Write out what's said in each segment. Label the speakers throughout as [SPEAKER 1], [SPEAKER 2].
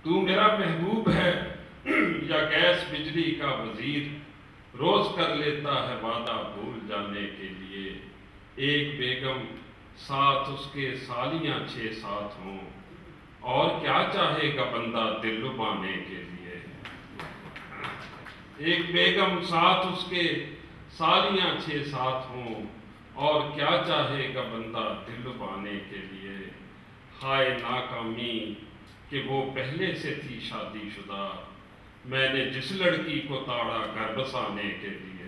[SPEAKER 1] تو میرا محبوب ہے یا گیس بجلی کا وزیر، روز کر لیتا ہے وعدہ بھول جانے کے لیے۔ ایک بیگم ساتھ اس کے سالیاں 6-7 ہوں، اور کیا چاہے گا بندہ دل لبانے کے لیے۔ ایک بیگم ساتھ اس کے سالیاں 6-7 ہوں، اور کیا چاہے گا بندہ دل لبانے کے لیے۔ ہائے ناکامی کہ وہ پہلے سے تھی شادی شدہ، میں نے جس لڑکی کو تاڑا گھر بسانے کے لیے۔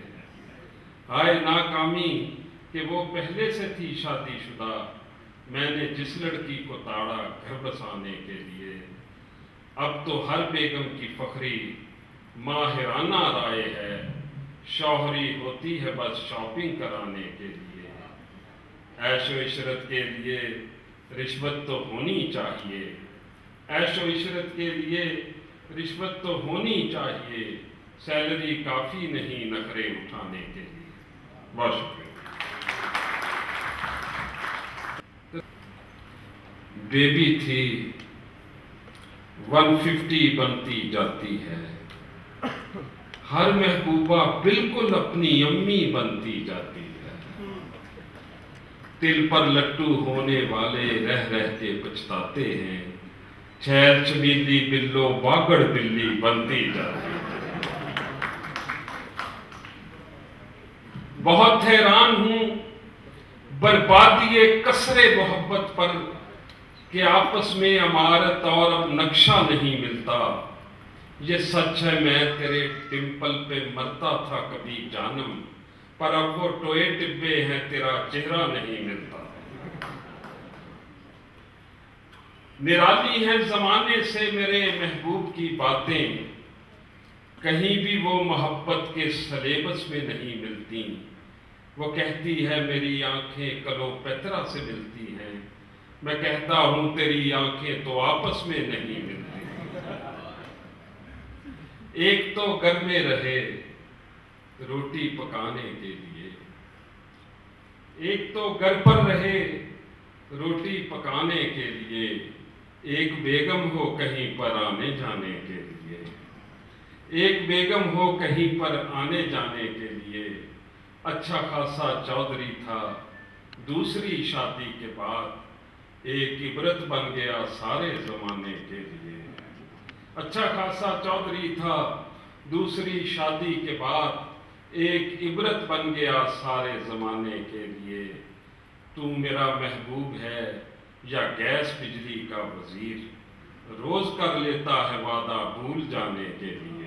[SPEAKER 1] ہائے ناکامی کہ وہ پہلے سے تھی شادی شدہ، میں نے جس لڑکی کو تاڑا گھر بسانے کے لیے۔ اب تو ہر بیگم کی فخری ماہرانہ رائے ہے، شوہری ہوتی ہے بس شاپنگ کرانے کے لیے۔ عیش و عشرت کے لیے رشوت تو ہونی چاہیے، عیش و عشرت کے لیے رشوت تو ہونی چاہیے، سیلری کافی نہیں نخرے اٹھانے کے لیے۔ بہت شکریہ۔ بیبی تھی 150 بنتی جاتی ہے، ہر محبوبہ بالکل اپنی امی بنتی جاتی ہے۔ دل پر لٹو ہونے والے رہ رہ کے پچھتاتے ہیں، چھیل چھبیلی بلو باگڑ بلی بنتی جاتی ہے۔ بہت حیران ہوں بربادی کثر محبت پر، کہ آپس میں عمارت اور اب نقشہ نہیں ملتا۔ یہ سچ ہے میں تیرے ٹمپل پہ مرتا تھا کبھی جانم، پر اب وہ ٹوئے ڈبے ہیں تیرا چہرہ نہیں ملتا۔ نرالی ہیں زمانے سے میرے محبوب کی باتیں، کہیں بھی وہ محبت کے سلیبس میں نہیں ملتی۔ وہ کہتی ہے میری آنکھیں کلوپیترا سے ملتی ہیں، میں کہتا ہوں تیری آنکھیں تو آپس میں نہیں ملتی۔ ایک تو گھر میں رہے روٹی پکانے کے لیے، ایک تو گھر پر رہے روٹی پکانے کے لیے، ایک بیگم ہو کہیں پر آنے جانے کے لیے، ایک بیگم ہو کہیں پر آنے جانے کے لیے۔ اچھا خاصا چودھری تھا دوسری شادی کے بعد، ایک عبرت بن گیا سارے زمانے کے لیے۔ اچھا خاصا چودھری تھا دوسری شادی کے بعد، ایک عبرت بن گیا سارے زمانے کے لیے۔ تو میرا محبوب ہے یا گیس بجلی کا وزیر، روز کر لیتا ہے وعدہ بھول جانے کے لیے۔